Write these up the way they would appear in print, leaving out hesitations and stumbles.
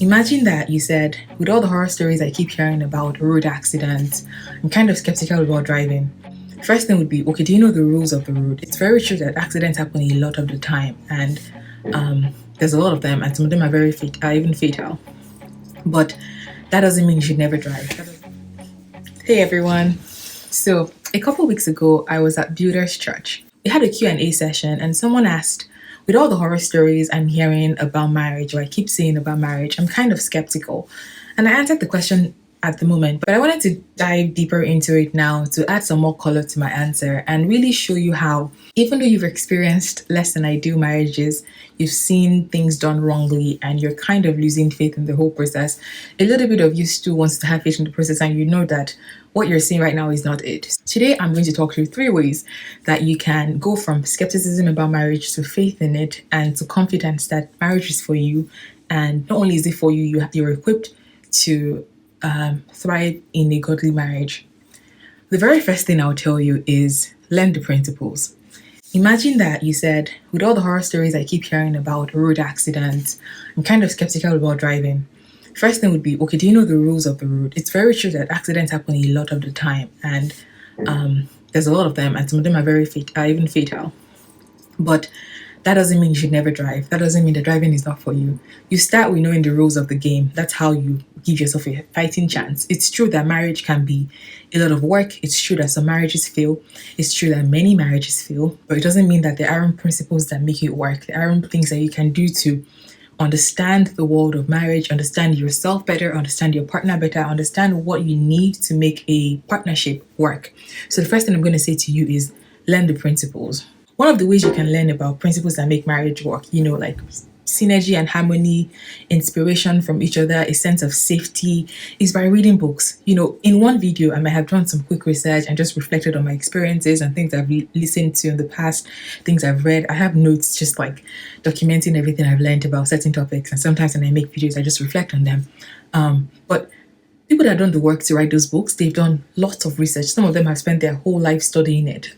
Imagine that you said, with all the horror stories I keep hearing about road accidents, I'm kind of skeptical about driving. First thing would be, okay, do you know the rules of the road? It's very true that accidents happen a lot of the time, and there's a lot of them, and some of them are are even fatal. But that doesn't mean you should never drive. Hey everyone. So a couple weeks ago, I was at Builder's Church. We had a Q&A session, and someone asked, with all the horror stories I'm hearing about marriage, or I keep seeing about marriage, I'm kind of skeptical. And I answered the question at the moment, but I wanted to dive deeper into it now to add some more color to my answer and really show you how, even though you've experienced less than ideal marriages, you've seen things done wrongly, and you're kind of losing faith in the whole process, a little bit of you still wants to have faith in the process, and you know that what you're seeing right now is not it. Today, I'm going to talk through 3 ways that you can go from skepticism about marriage to faith in it and to confidence that marriage is for you. And not only is it for you, you're equipped to thrive in a godly marriage. The very first thing I'll tell you is learn the principles. Imagine that you said, with all the horror stories I keep hearing about road accidents, I'm kind of skeptical about driving. First thing would be, okay, do you know the rules of the road? It's very true that accidents happen a lot of the time, and there's a lot of them, and some of them are even fatal. But that doesn't mean you should never drive. That doesn't mean that driving is not for you. You start with knowing the rules of the game. That's how you give yourself a fighting chance. It's true that marriage can be a lot of work. It's true that some marriages fail. It's true that many marriages fail. But it doesn't mean that there aren't principles that make it work. There aren't things that you can do to understand the world of marriage, understand yourself better, understand your partner better, understand what you need to make a partnership work. So the first thing I'm going to say to you is learn the principles. One of the ways you can learn about principles that make marriage work, like synergy and harmony, inspiration from each other, a sense of safety, is by reading books. In one video, I might have done some quick research and just reflected on my experiences and things I've listened to in the past, things I've read. I have notes just like documenting everything I've learned about certain topics. And sometimes when I make videos, I just reflect on them. But people that have done the work to write those books, they've done lots of research. Some of them have spent their whole life studying it.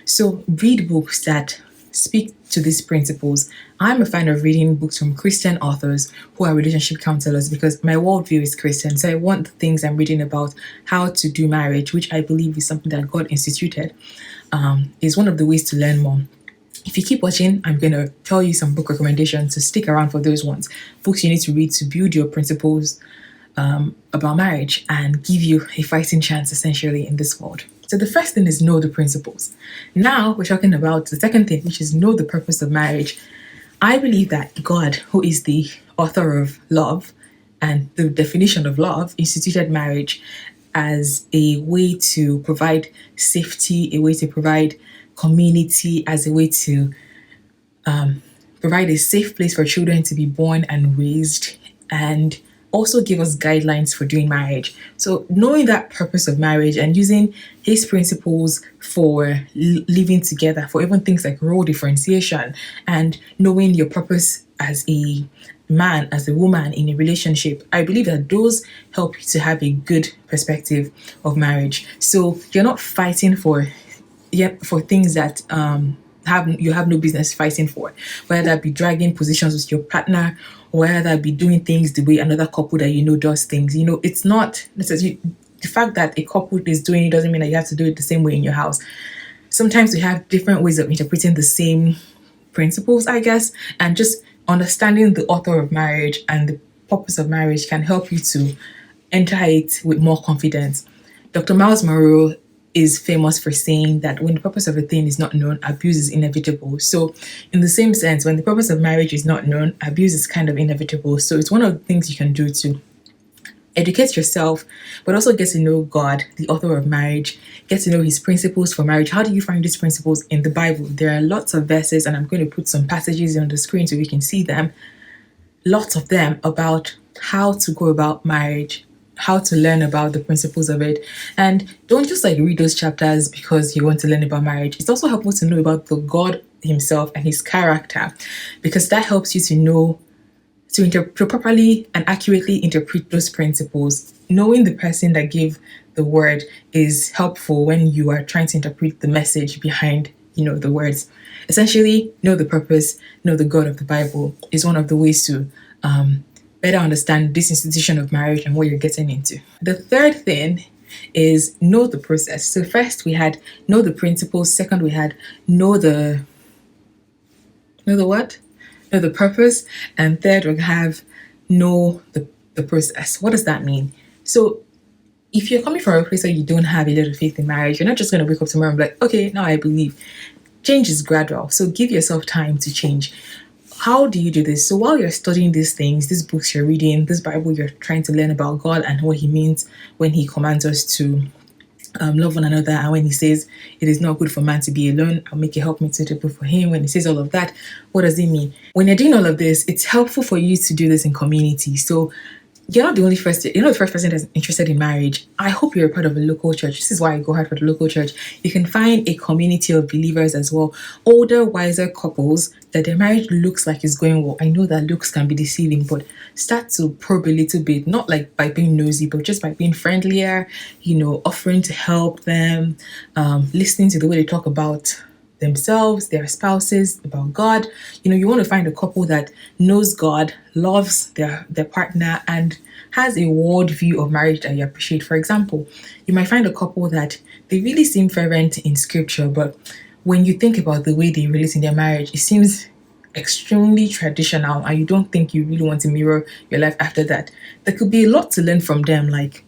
So read books that speak to these principles. I'm a fan of reading books from Christian authors who are relationship counselors because my worldview is Christian. So I want the things I'm reading about how to do marriage, which I believe is something that God instituted, is one of the ways to learn more. If you keep watching, I'm going to tell you some book recommendations, so stick around for those ones. Books you need to read to build your principles about marriage and give you a fighting chance essentially in this world. So the first thing is know the principles. Now we're talking about the second thing, which is know the purpose of marriage. I believe that God, who is the author of love and the definition of love, instituted marriage as a way to provide safety, a way to provide community, as a way to provide a safe place for children to be born and raised, and also give us guidelines for doing marriage. So knowing that purpose of marriage and using his principles for living together, for even things like role differentiation, and knowing your purpose as a man, as a woman in a relationship, I believe that those help you to have a good perspective of marriage. So you're not fighting for things that you have no business fighting for, whether that be dragging positions with your partner, or whether that be doing things the way another couple that does things. It's not necessarily the fact that a couple is doing it doesn't mean that you have to do it the same way in your house. Sometimes we have different ways of interpreting the same principles, I guess, and just understanding the author of marriage and the purpose of marriage can help you to enter it with more confidence. Dr. Myles Munroe is famous for saying that when the purpose of a thing is not known, abuse is inevitable. So in the same sense, when the purpose of marriage is not known, abuse is kind of inevitable. So it's one of the things you can do to educate yourself, but also get to know God, the author of marriage, get to know his principles for marriage. How do you find these principles in the Bible? There are lots of verses, and I'm going to put some passages on the screen so we can see them. Lots of them about how to go about marriage, how to learn about the principles of it. And don't just read those chapters because you want to learn about marriage. It's also helpful to know about the God himself and his character, because that helps you to know to properly and accurately interpret those principles. Knowing the person that gave the word is helpful when you are trying to interpret the message behind the words. Essentially, know the purpose, know the God of the Bible is one of the ways to better understand this institution of marriage and what you're getting into. The third thing is know the process. So first we had know the principles. Second we had know the what? Know the purpose. And third we have know the process. What does that mean? So if you're coming from a place where you don't have a lot of faith in marriage, you're not just going to wake up tomorrow and be like, okay, now I believe. Change is gradual. So give yourself time to change. How do you do this? So while you're studying these things, these books you're reading, this Bible, you're trying to learn about God and what He means when He commands us to love one another, and when He says it is not good for man to be alone, I'll make a helpmeet suitable for him. When He says all of that, what does it mean? When you're doing all of this, it's helpful for you to do this in community. So you're not the only first, you're not the first person that's interested in marriage. I hope you're a part of a local church. This is why I go hard for the local church. You can find a community of believers as well, older, wiser couples that their marriage looks like it's going well. I know that looks can be deceiving, but start to probe a little bit, not like by being nosy, but just by being friendlier, offering to help them, listening to the way they talk about themselves, their spouses, about God. You want to find a couple that knows God, loves their partner, and has a worldview of marriage that you appreciate. For example, you might find a couple that they really seem fervent in scripture, but when you think about the way they relate in their marriage, it seems extremely traditional, and you don't think you really want to mirror your life after that. There could be a lot to learn from them, like,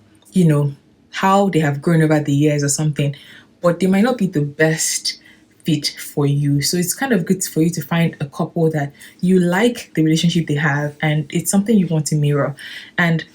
how they have grown over the years or something, but they might not be the best fit for you. So it's kind of good for you to find a couple that you like the relationship they have and it's something you want to mirror, and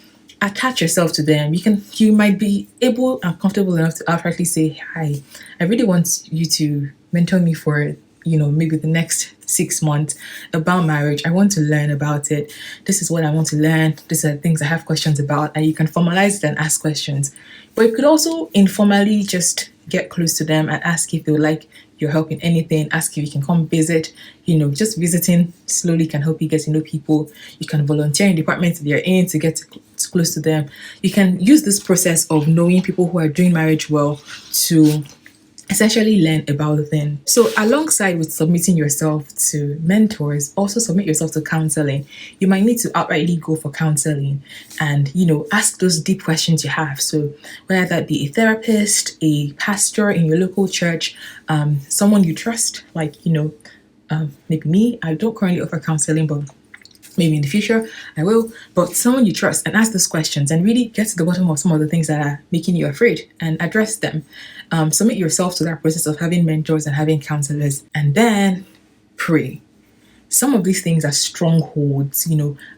attach yourself to them. You might be able and comfortable enough to outrightly say, hi, I really want you to mentor me for maybe the next 6 months about marriage. I want to learn about it. This is what I want to learn. These are the things I have questions about. And you can formalize it and ask questions. But you could also informally just get close to them and ask if they would like your help in anything. Ask if you can come visit. Just visiting slowly can help you get to know people. You can volunteer in departments that you're in to get close to them. You can use this process of knowing people who are doing marriage well to essentially learn about the thing. So alongside with submitting yourself to mentors, also submit yourself to counseling. You might need to outrightly go for counseling and, ask those deep questions you have. So whether that be a therapist, a pastor in your local church, someone you trust, like, maybe me. I don't currently offer counseling, but maybe in the future I will. But someone you trust, and ask those questions and really get to the bottom of some of the things that are making you afraid and address them. Submit yourself to that process of having mentors and having counselors, and then pray. Some of these things are strongholds,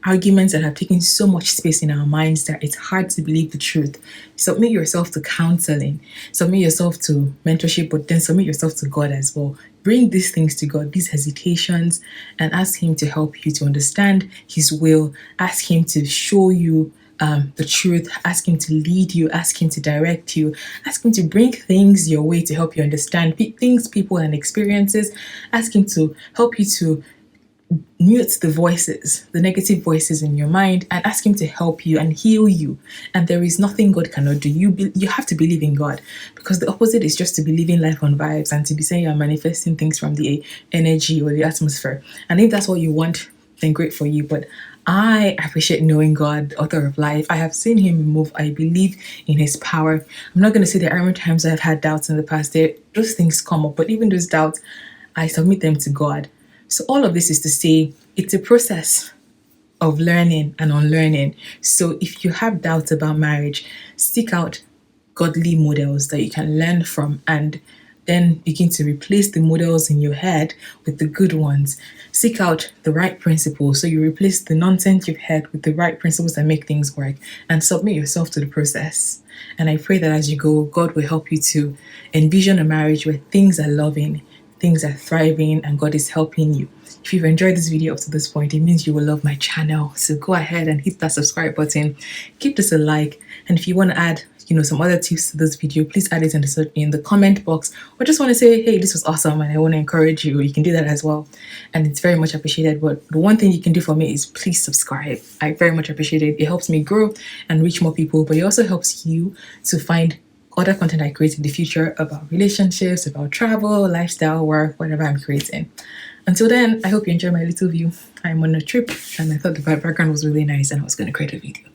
arguments that have taken so much space in our minds that it's hard to believe the truth. Submit yourself to counseling, submit yourself to mentorship, but then submit yourself to God as well. Bring these things to God, these hesitations, and ask Him to help you to understand His will. Ask Him to show you the truth. Ask Him to lead you. Ask Him to direct you. Ask Him to bring things your way to help you understand things, people, and experiences. Ask Him to help you to mute the voices, the negative voices in your mind, and ask Him to help you and heal you. And there is nothing God cannot do. You have to believe in God, because the opposite is just to be living life on vibes and to be saying you're manifesting things from the energy or the atmosphere. And if that's what you want, then great for you. But I appreciate knowing God, the author of life. I have seen Him move. I believe in His power. I'm not going to say there aren't times I've had doubts in the past. Those things come up, but even those doubts, I submit them to God. So all of this is to say it's a process of learning and unlearning. So if you have doubts about marriage, seek out godly models that you can learn from, and then begin to replace the models in your head with the good ones. Seek out the right principles. So you replace the nonsense you've heard with the right principles that make things work, and submit yourself to the process. And I pray that as you go, God will help you to envision a marriage where things are loving, things are thriving, and God is helping you. If you've enjoyed this video up to this point, it means you will love my channel. So go ahead and hit that subscribe button. Give this a like. And if you want to add, some other tips to this video, please add it in the comment box, or just want to say, hey, this was awesome and I want to encourage you. You can do that as well. And it's very much appreciated. But the one thing you can do for me is please subscribe. I very much appreciate it. It helps me grow and reach more people, but it also helps you to find other content I create in the future about relationships, about travel, lifestyle, work, whatever I'm creating. Until then, I hope you enjoy my little view. I'm on a trip and I thought the background was really nice and I was going to create a video.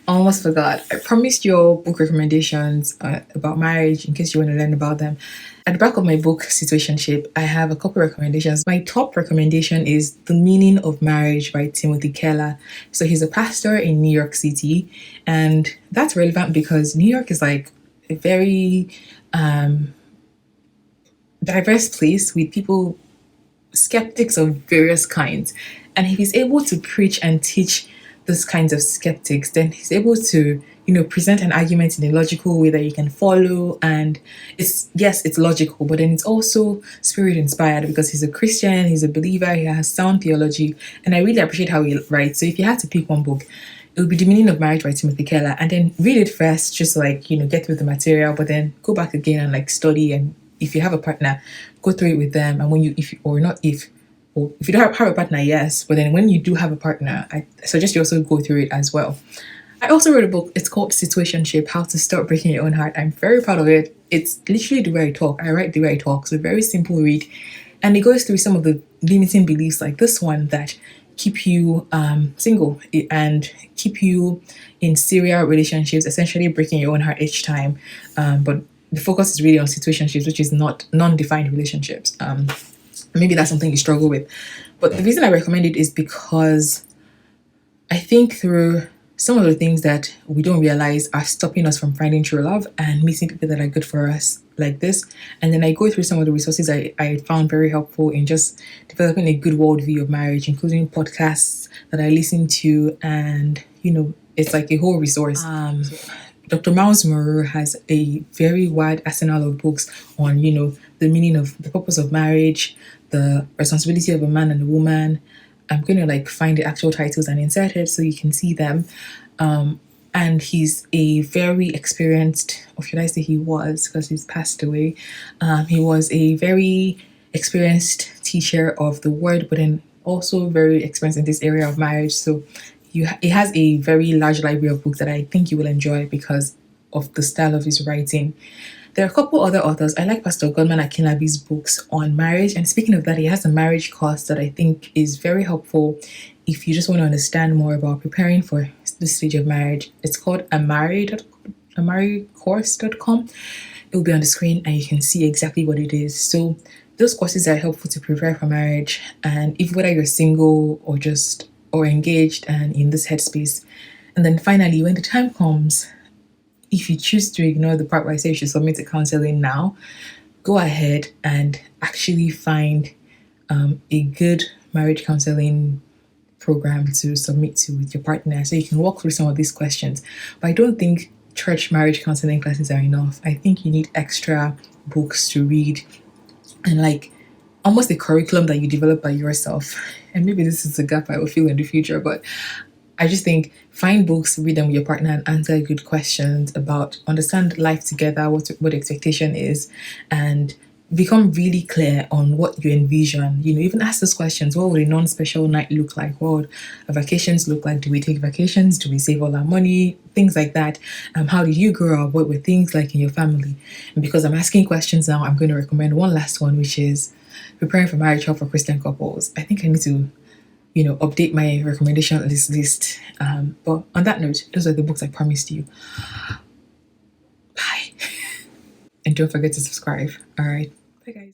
Almost forgot. I promised you book recommendations about marriage in case you want to learn about them. At the back of my book, Situationship, I have a couple recommendations. My top recommendation is The Meaning of Marriage by Timothy Keller. So he's a pastor in New York City, and that's relevant because New York is like a very diverse place with people, skeptics of various kinds. And if he's able to preach and teach those kinds of skeptics, then he's able to, present an argument in a logical way that you can follow. And it's logical, but then it's also spirit inspired because he's a Christian, he's a believer, he has sound theology, and I really appreciate how he writes. So if you had to pick one book, it would be The Meaning of Marriage by Timothy Keller, and then read it first, just to get through the material, but then go back again and study. And if you have a partner, go through it with them. And if you don't have a partner, yes, but then when you do have a partner, I suggest you also go through it as well. I also wrote a book. It's called Situationship: How to Stop Breaking Your Own Heart. I'm very proud of it. It's literally the way I talk. I write the way I talk. So very simple read. And it goes through some of the limiting beliefs like this one that keep you single and keep you in serial relationships, essentially breaking your own heart each time. But the focus is really on situationships, which is not non-defined relationships. Maybe that's something you struggle with. But the reason I recommend it is because I think through some of the things that we don't realize are stopping us from finding true love and meeting people that are good for us like this. And then I go through some of the resources I found very helpful in just developing a good worldview of marriage, including podcasts that I listen to. And, it's like a whole resource. Dr. Myles Munroe has a very wide arsenal of books on, the meaning of the purpose of marriage, the responsibility of a man and a woman. I'm going to find the actual titles and insert it so you can see them. And he's a very experienced, or should I say he was, because he's passed away. He was a very experienced teacher of the word, but then also very experienced in this area of marriage. So he has a very large library of books that I think you will enjoy because of the style of his writing. There are a couple other authors. I like Pastor Godman Akinlabi's books on marriage. And speaking of that, he has a marriage course that I think is very helpful if you just want to understand more about preparing for this stage of marriage. It's called amarrycourse.com. It will be on the screen and you can see exactly what it is. So those courses are helpful to prepare for marriage. And whether you're single or engaged and in this headspace. And then finally, when the time comes, if you choose to ignore the part where I say you should submit to counseling now, go ahead and actually find a good marriage counseling program to submit to with your partner so you can walk through some of these questions. But I don't think church marriage counseling classes are enough. I think you need extra books to read and almost a curriculum that you develop by yourself. And maybe this is a gap I will feel in the future, but I just think find books, read them with your partner, and answer good questions understand life together, what the expectation is, and become really clear on what you envision. Even ask those questions. What would a non-special night look like? What would vacations look like? Do we take vacations? Do we save all our money? Things like that. How did you grow up? What were things like in your family? And because I'm asking questions now, I'm going to recommend one last one, which is Preparing for Marriage Help for Christian Couples. I think I need to update my recommendation list. But on that note, those are the books I promised you. Bye. And don't forget to subscribe. All right. Bye, guys.